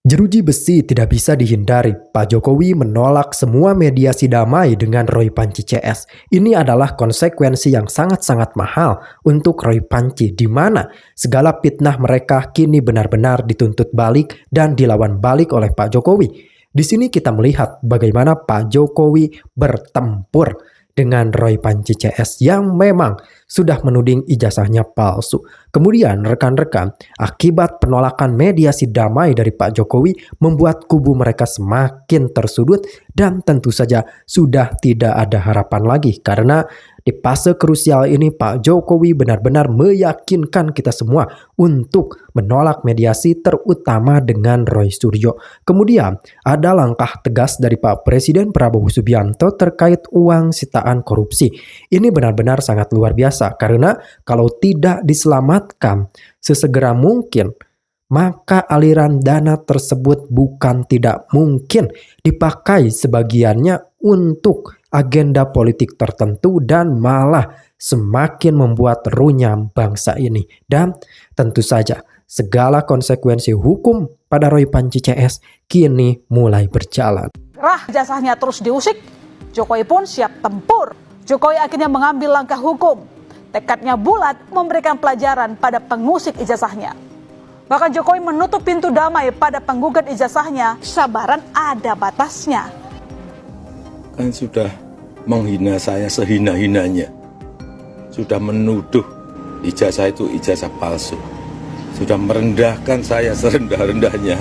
Jeruji besi tidak bisa dihindari. Pak Jokowi menolak semua mediasi damai dengan Roy Panci CS. Ini adalah konsekuensi yang sangat-sangat mahal untuk Roy Panci, di mana segala fitnah mereka kini benar-benar dituntut balik dan dilawan balik oleh Pak Jokowi. Di sini kita melihat bagaimana Pak Jokowi bertempur dengan Roy Panci CS yang memang sudah menuding ijazahnya palsu. Kemudian rekan-rekan, akibat penolakan mediasi damai dari Pak Jokowi membuat kubu mereka semakin tersudut dan tentu saja sudah tidak ada harapan lagi, karena di fase krusial ini Pak Jokowi benar-benar meyakinkan kita semua untuk menolak mediasi, terutama dengan Roy Suryo. Kemudian ada langkah tegas dari Pak Presiden Prabowo Subianto terkait uang sitaan korupsi. Ini benar-benar sangat luar biasa, karena kalau tidak diselamatkan sesegera mungkin, maka aliran dana tersebut bukan tidak mungkin dipakai sebagiannya untuk agenda politik tertentu dan malah semakin membuat runyam bangsa ini. Dan tentu saja segala konsekuensi hukum pada Roy Panci CS kini mulai berjalan. Ijazahnya terus diusik, Jokowi pun siap tempur. Jokowi akhirnya mengambil langkah hukum. Tekadnya bulat memberikan pelajaran pada pengusik ijazahnya. Bahkan Jokowi menutup pintu damai pada penggugat ijazahnya. Kesabaran ada batasnya. Kan sudah menghina saya sehina-hinanya, sudah menuduh ijazah itu ijazah palsu, sudah merendahkan saya serendah-rendahnya.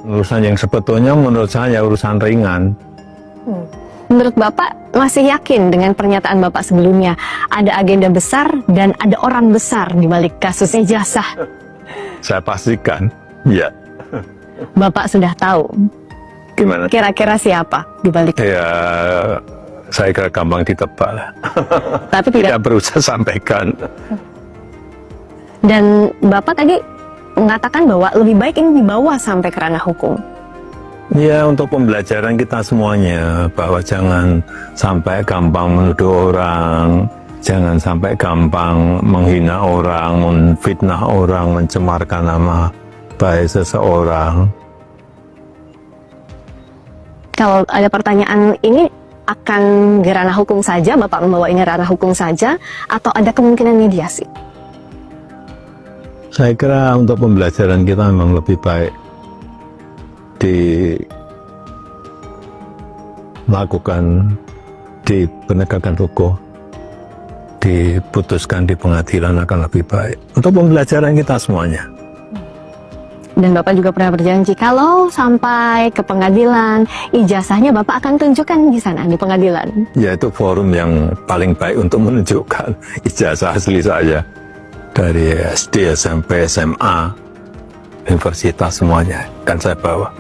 Urusan yang sebetulnya menurut saya urusan ringan. Menurut Bapak masih yakin dengan pernyataan Bapak sebelumnya ada agenda besar dan ada orang besar di balik kasus ijazah? Saya pastikan, ya. Bapak sudah tahu. Gimana? Kira-kira siapa di balik? Ya, saya kira gampang ditebak lah. Tapi tidak perlu saya sampaikan. Dan Bapak tadi mengatakan bahwa lebih baik ini dibawa sampai ke ranah hukum. Ya, untuk pembelajaran kita semuanya, bahwa jangan sampai gampang menuduh orang, jangan sampai gampang menghina orang, menfitnah orang, mencemarkan nama baik seseorang. Kalau ada pertanyaan ini akan ke ranah hukum saja, Bapak membawa ini ranah hukum saja, atau ada kemungkinan mediasi? Saya kira untuk pembelajaran kita memang lebih baik dilakukan di penegakan hukum, diputuskan di pengadilan akan lebih baik untuk pembelajaran kita semuanya. Dan Bapak juga pernah berjanji kalau sampai ke pengadilan, ijazahnya Bapak akan tunjukkan di sana, di pengadilan. Ya, itu forum yang paling baik untuk menunjukkan ijazah asli saya. Dari SD, SMP, SMA, universitas semuanya kan saya bawa.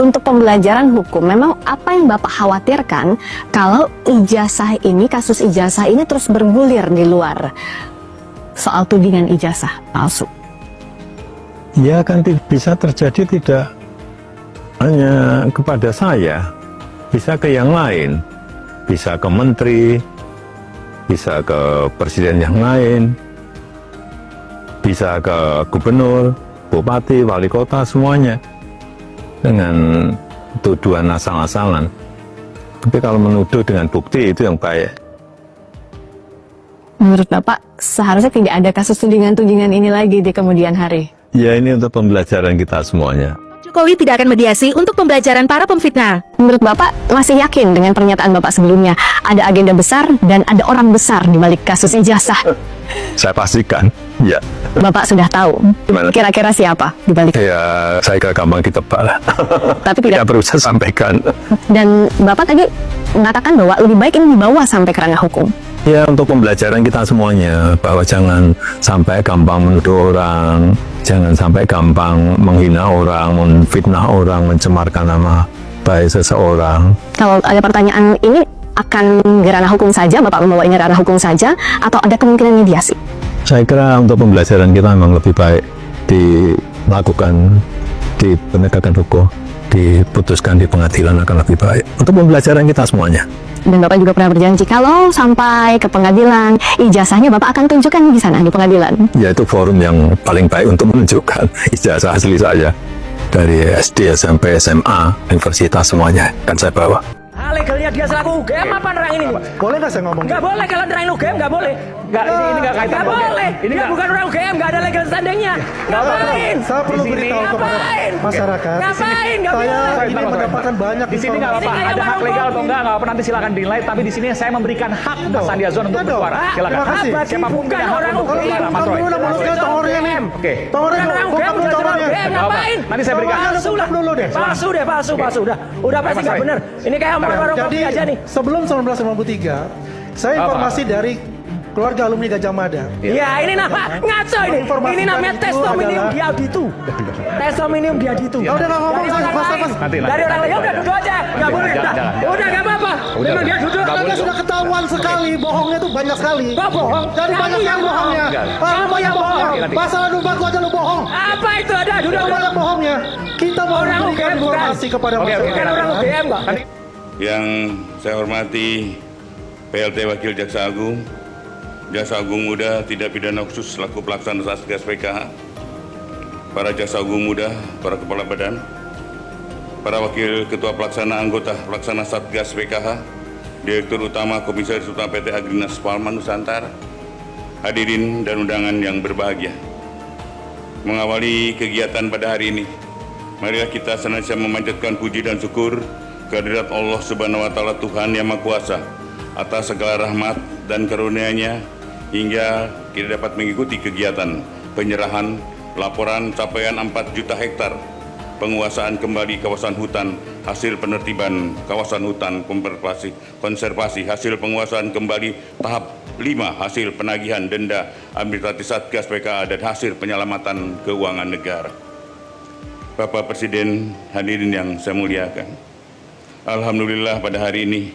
Untuk pembelajaran hukum, memang apa yang Bapak khawatirkan kalau ijazah ini, kasus ijazah ini terus bergulir di luar soal tudingan ijazah palsu? Ya, kan bisa terjadi tidak hanya kepada saya, bisa ke yang lain, bisa ke menteri, bisa ke presiden yang lain, bisa ke gubernur, bupati, wali kota, semuanya dengan tuduhan asal-asalan. Tapi kalau menuduh dengan bukti, itu yang baik. Menurut Bapak seharusnya tidak ada kasus tudingan-tudingan ini lagi di kemudian hari? Ya, ini untuk pembelajaran kita semuanya. Jokowi tidak akan mediasi untuk pembelajaran para pemfitnah. Menurut Bapak masih yakin dengan pernyataan Bapak sebelumnya ada agenda besar dan ada orang besar di balik kasus ijazah? Saya pastikan, ya. Bapak sudah tahu. Gimana? Kira-kira siapa di balik? Ya, saya kira gampang ditebak lah. Tapi tidak perlu saya sampaikan. Dan Bapak tadi mengatakan bahwa lebih baik ini dibawa sampai ke ranah hukum. Ya, untuk pembelajaran kita semuanya, bahwa jangan sampai gampang menuduh orang, jangan sampai gampang menghina orang, menfitnah orang, mencemarkan nama baik seseorang. Kalau ada pertanyaan ini akan ke ranah hukum saja, Bapak membawa ini ranah hukum saja, atau ada kemungkinan mediasi? Saya kira untuk pembelajaran kita memang lebih baik dilakukan di penegakan hukum, diputuskan di pengadilan akan lebih baik untuk pembelajaran kita semuanya. Dan Bapak juga pernah berjanji kalau sampai ke pengadilan, ijazahnya Bapak akan tunjukkan di sana, di pengadilan. Ya, itu forum yang paling baik untuk menunjukkan ijazah asli saya. dari SD, SMP, SMA, universitas semuanya kan saya bawa. Legalnya dia selaku UGM apa nerangin ini? Boleh nggak saya ngomong? Nggak boleh kalau nerangin UGM, nggak boleh. Ini nggak kaitan. Nggak boleh. Ini Dia bukan orang UGM, nggak ada legal standingnya. Ngapain? Saya perlu beritahu kepada masyarakat. Ngapain? Nggak Saya boleh. ini mendapatkan banyak Di sini nggak apa-apa, Ini kayak ada hak warung legal atau kopi. enggak apa-apa, nanti silakan dinilai. Tapi di sini saya memberikan hak Mas Sandiaga Uno untuk bersuara. Silakan. Terima kasih. Siapapun Bukan punya hak orang untuk UGM. bersuara, Mas Roy. Tongornya nih. Oke. Tongornya Bukan orang UGM, udah tongornya. UGM, ngapain? Nanti saya berikan. Palsu lah. dulu deh. Palsu deh, palsu. Udah pasti Mas nggak Roy. bener. Ini kayak warung kopi aja nih. Sebelum 1993, saya informasi dari keluarga alumni Gajah Mada. Ya ini nama ngaco ini. Informasi Ini namanya tadi itu testimonium adalah- di auditu. Testimonium di auditu. Oh, udah nggak ngomong, Dari saya orang pas- lain. pas. Nanti. Dari orang lain. Ya udah duduk aja. Nggak boleh. Jangan, jangan. Udah nggak apa-apa. Memang dia duduk. Karena sudah ketahuan sekali, bohongnya tuh banyak sekali. Kok bohong? Jadi Kamu banyak yang yang bohongnya. Kamu yang bohong. Pasal numpak lu aja lu bohong. Apa itu ada? Duduk Udah banyak bohongnya. Kita mau Orang memberikan UGM bukan. informasi kepada masyarakat. Bukan orang UGM kok. Yang saya hormati PLT Wakil Jaksa Agung, Jaksa Agung Muda Tindak Pidana Khusus selaku pelaksana Satgas PKH, para Jaksa Agung Muda, para Kepala Badan, para Wakil Ketua Pelaksana Anggota Pelaksana Satgas PKH, Direktur Utama Komisaris Utama PT Agrinas Palma Nusantara, hadirin dan undangan yang berbahagia. Mengawali kegiatan pada hari ini, marilah kita senantiasa memanjatkan puji dan syukur kehadirat Allah Subhanahu wa Ta'ala, Tuhan yang Maha Kuasa, atas segala rahmat dan karunia-Nya hingga kita dapat mengikuti kegiatan penyerahan laporan capaian 4 juta hektar penguasaan kembali kawasan hutan hasil penertiban kawasan hutan konservasi hasil penguasaan kembali tahap 5 hasil penagihan denda administratif Satgas PKA dan hasil penyelamatan keuangan negara. Bapak Presiden, hadirin yang saya muliakan, alhamdulillah pada hari ini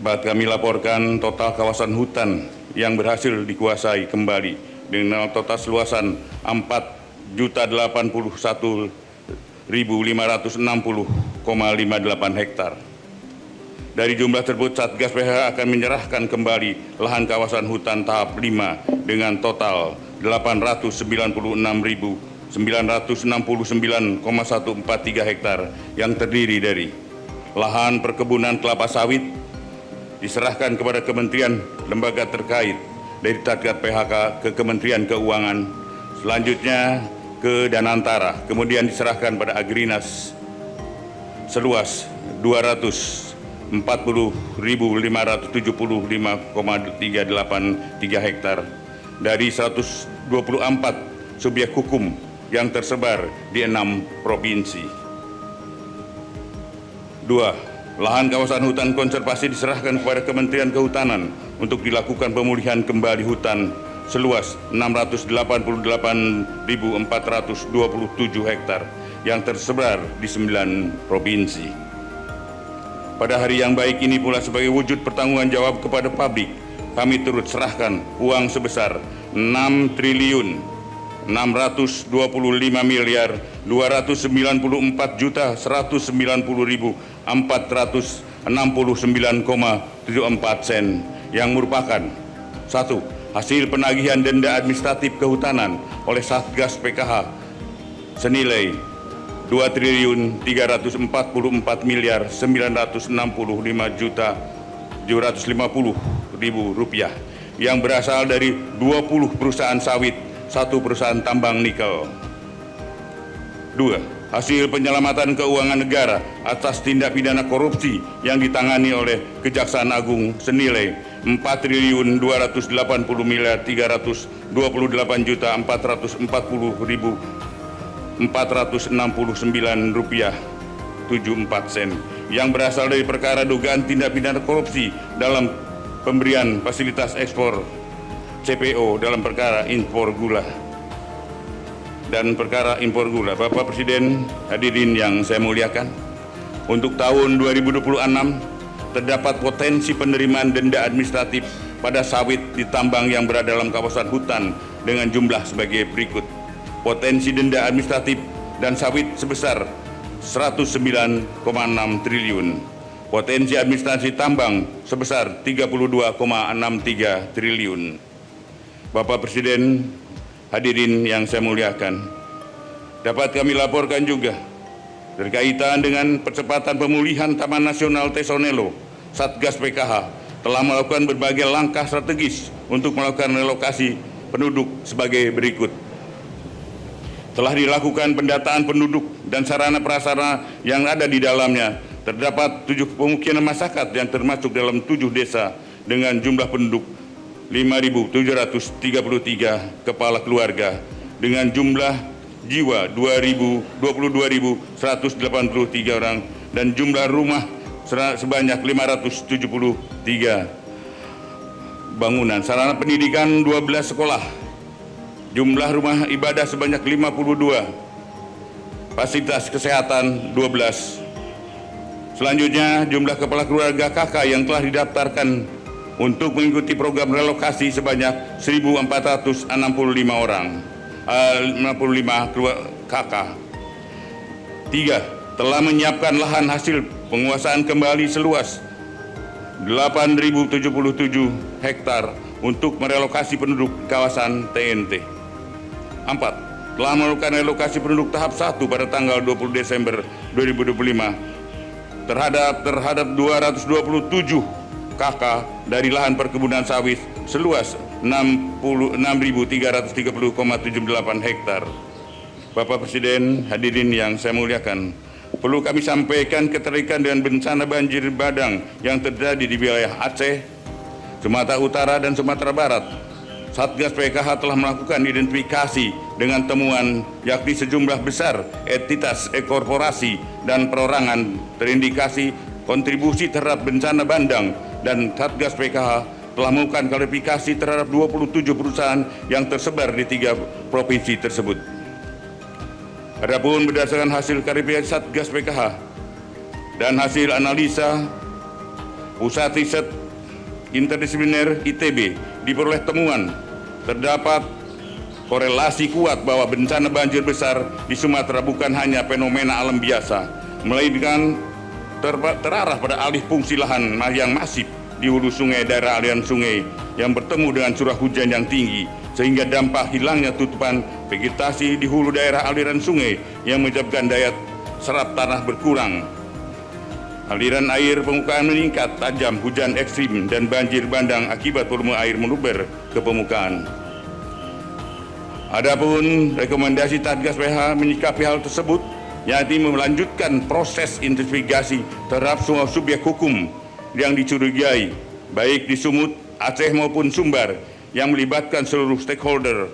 kami laporkan total kawasan hutan yang berhasil dikuasai kembali dengan total luasan 4.081.560,58 hektar. Dari jumlah tersebut, Satgas PKH akan menyerahkan kembali lahan kawasan hutan tahap 5 dengan total 896.969,143 hektar yang terdiri dari lahan perkebunan kelapa sawit diserahkan kepada kementerian lembaga terkait dari Satgas PKH ke Kementerian Keuangan, selanjutnya ke Danantara, kemudian diserahkan pada Agrinas seluas 240.575,383 hektar dari 124 subjek hukum yang tersebar di 6 provinsi. 2. Lahan kawasan hutan konservasi diserahkan kepada Kementerian Kehutanan untuk dilakukan pemulihan kembali hutan seluas 688.427 hektar yang tersebar di 9 provinsi. Pada hari yang baik ini pula, sebagai wujud pertanggungan jawab kepada publik, kami turut serahkan uang sebesar 6.255.290.469,74 sen yang merupakan 1. Hasil penagihan denda administratif kehutanan oleh Satgas PKH senilai 2.344.965.750.000 rupiah yang berasal dari 20 perusahaan sawit, 1 perusahaan tambang nikel. 2. Hasil penyelamatan keuangan negara atas tindak pidana korupsi yang ditangani oleh Kejaksaan Agung senilai 4.288.340.469 rupiah 74 sen yang berasal dari perkara dugaan tindak pidana korupsi dalam pemberian fasilitas ekspor CPO dalam perkara impor gula dan perkara impor gula. Bapak Presiden, hadirin yang saya muliakan, untuk tahun 2026 terdapat potensi penerimaan denda administratif pada sawit di tambang yang berada dalam kawasan hutan dengan jumlah sebagai berikut. Potensi denda administratif dan sawit sebesar 109,6 triliun. Potensi administrasi tambang sebesar 32,63 triliun. Bapak Presiden, hadirin yang saya muliakan, Dapat kami laporkan juga berkaitan dengan percepatan pemulihan Taman Nasional Tesonelo, Satgas PKH telah melakukan berbagai langkah strategis untuk melakukan relokasi penduduk sebagai berikut. Telah dilakukan pendataan penduduk dan sarana prasarana yang ada di dalamnya. Terdapat 7 pemukiman masyarakat yang termasuk dalam 7 desa dengan jumlah penduduk 5.733 kepala keluarga dengan jumlah jiwa 22.183 orang dan jumlah rumah sebanyak 573 bangunan. Sarana pendidikan 12 sekolah. Jumlah rumah ibadah sebanyak 52. Fasilitas kesehatan 12. Selanjutnya jumlah kepala keluarga KK yang telah didaftarkan untuk mengikuti program relokasi sebanyak 1.465 orang. 55 KK. 3. Telah menyiapkan lahan hasil penguasaan kembali seluas 8.077 hektar untuk merelokasi penduduk kawasan TNT. 4. Telah melakukan relokasi penduduk tahap 1 pada tanggal 20 Desember 2025 terhadap 227 KK dari lahan perkebunan sawit seluas 6330,78 hektar. Bapak Presiden, hadirin yang saya muliakan, perlu kami sampaikan keterkaitan dengan bencana banjir bandang yang terjadi di wilayah Aceh, Sumatera Utara, dan Sumatera Barat. Satgas PKH telah melakukan identifikasi dengan temuan yakni sejumlah besar entitas korporasi dan perorangan terindikasi kontribusi terhadap bencana bandang, dan Satgas PKH telah melakukan klarifikasi terhadap 27 perusahaan yang tersebar di 3 provinsi tersebut. Adapun berdasarkan hasil klarifikasi Satgas PKH dan hasil analisa Pusat Riset Interdisipliner ITB, diperoleh temuan terdapat korelasi kuat bahwa bencana banjir besar di Sumatera bukan hanya fenomena alam biasa, melainkan terarah pada alih fungsi lahan yang masif di hulu sungai daerah aliran sungai yang bertemu dengan curah hujan yang tinggi, sehingga dampak hilangnya tutupan vegetasi di hulu daerah aliran sungai yang menyebabkan daya serap tanah berkurang. Aliran air permukaan meningkat tajam, hujan ekstrim, dan banjir bandang akibat volume air meluber ke permukaan. Adapun rekomendasi Satgas PKH menyikapi hal tersebut, yakni melanjutkan proses investigasi terhadap semua subjek hukum yang dicurigai, baik di Sumut, Aceh maupun Sumbar, yang melibatkan seluruh stakeholder.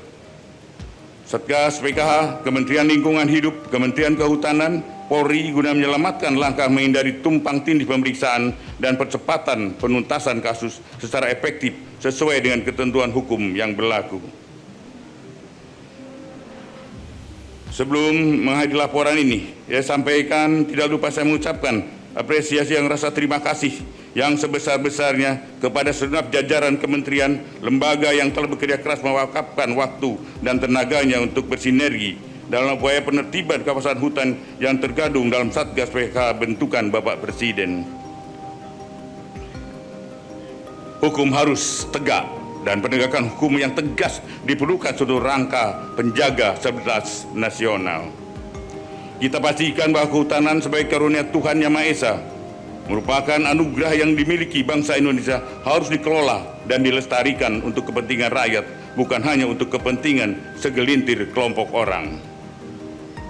Satgas PKH, Kementerian Lingkungan Hidup, Kementerian Kehutanan, Polri guna menyelamatkan langkah menghindari tumpang tindih pemeriksaan dan percepatan penuntasan kasus secara efektif sesuai dengan ketentuan hukum yang berlaku. Sebelum menghadiri laporan ini, saya sampaikan tidak lupa saya mengucapkan apresiasi yang rasa terima kasih yang sebesar-besarnya kepada segenap jajaran kementerian, lembaga yang telah bekerja keras mewakafkan waktu dan tenaganya untuk bersinergi dalam upaya penertiban kawasan hutan yang tergabung dalam Satgas PKH bentukan Bapak Presiden. Hukum harus tegak dan penegakan hukum yang tegas diperlukan seluruh rangka penjaga stabilitas nasional. Kita pastikan bahwa kehutanan sebagai karunia Tuhan Yang Maha Esa merupakan anugerah yang dimiliki bangsa Indonesia, harus dikelola dan dilestarikan untuk kepentingan rakyat, bukan hanya untuk kepentingan segelintir kelompok orang.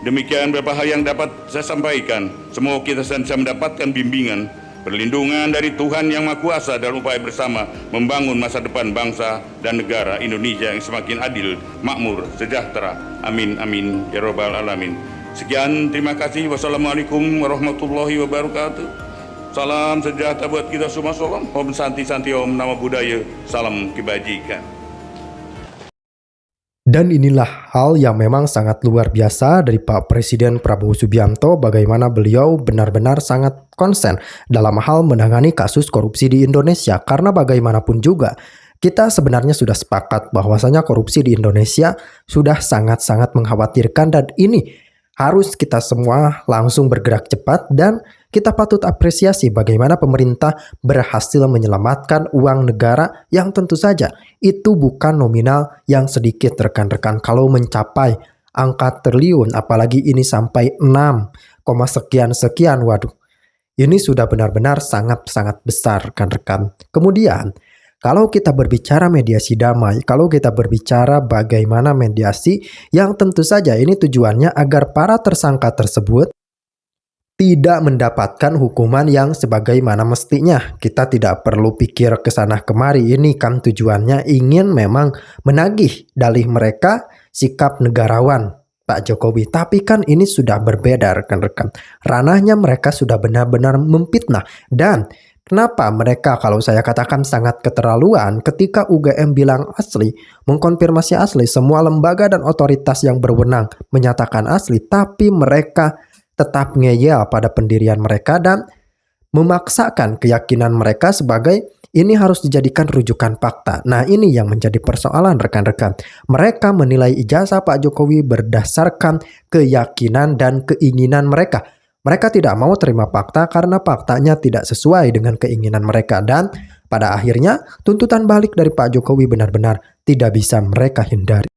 Demikian beberapa hal yang dapat saya sampaikan. Semoga kita bisa mendapatkan bimbingan, perlindungan dari Tuhan Yang Maha Kuasa dalam upaya bersama membangun masa depan bangsa dan negara Indonesia yang semakin adil, makmur, sejahtera. Amin, amin, ya robbal alamin. Sekian, terima kasih. Wassalamualaikum warahmatullahi wabarakatuh. Salam sejahtera buat kita semua. Salam Om Santi Santi Om Namo Buddhaya. Salam kebajikan. Dan inilah hal yang memang sangat luar biasa dari Pak Presiden Prabowo Subianto, bagaimana beliau benar-benar sangat konsen dalam hal menangani kasus korupsi di Indonesia. Karena bagaimanapun juga, kita sebenarnya sudah sepakat bahwasanya korupsi di Indonesia sudah sangat-sangat mengkhawatirkan, dan ini harus kita semua langsung bergerak cepat, dan kita patut apresiasi bagaimana pemerintah berhasil menyelamatkan uang negara yang tentu saja itu bukan nominal yang sedikit rekan-rekan. Kalau mencapai angka triliun, apalagi ini sampai 6, sekian. Waduh, ini sudah benar-benar sangat-sangat besar kan rekan. Kemudian kalau kita berbicara mediasi damai, kalau kita berbicara bagaimana mediasi yang tentu saja ini tujuannya agar para tersangka tersebut tidak mendapatkan hukuman yang sebagaimana mestinya. Kita tidak perlu pikir ke sana kemari. Ini kan tujuannya ingin memang menagih dalih mereka sikap negarawan Pak Jokowi. Tapi kan ini sudah berbeda rekan-rekan. Ranahnya mereka sudah benar-benar memfitnah. Dan kenapa mereka, kalau saya katakan sangat keterlaluan, ketika UGM bilang asli, mengkonfirmasi asli, semua lembaga dan otoritas yang berwenang menyatakan asli, tapi mereka tetap ngeyel pada pendirian mereka dan memaksakan keyakinan mereka sebagai ini harus dijadikan rujukan fakta. Nah, ini yang menjadi persoalan rekan-rekan. Mereka menilai ijazah Pak Jokowi berdasarkan keyakinan dan keinginan mereka. Mereka tidak mau terima fakta karena faktanya tidak sesuai dengan keinginan mereka. Dan pada akhirnya tuntutan balik dari Pak Jokowi benar-benar tidak bisa mereka hindari.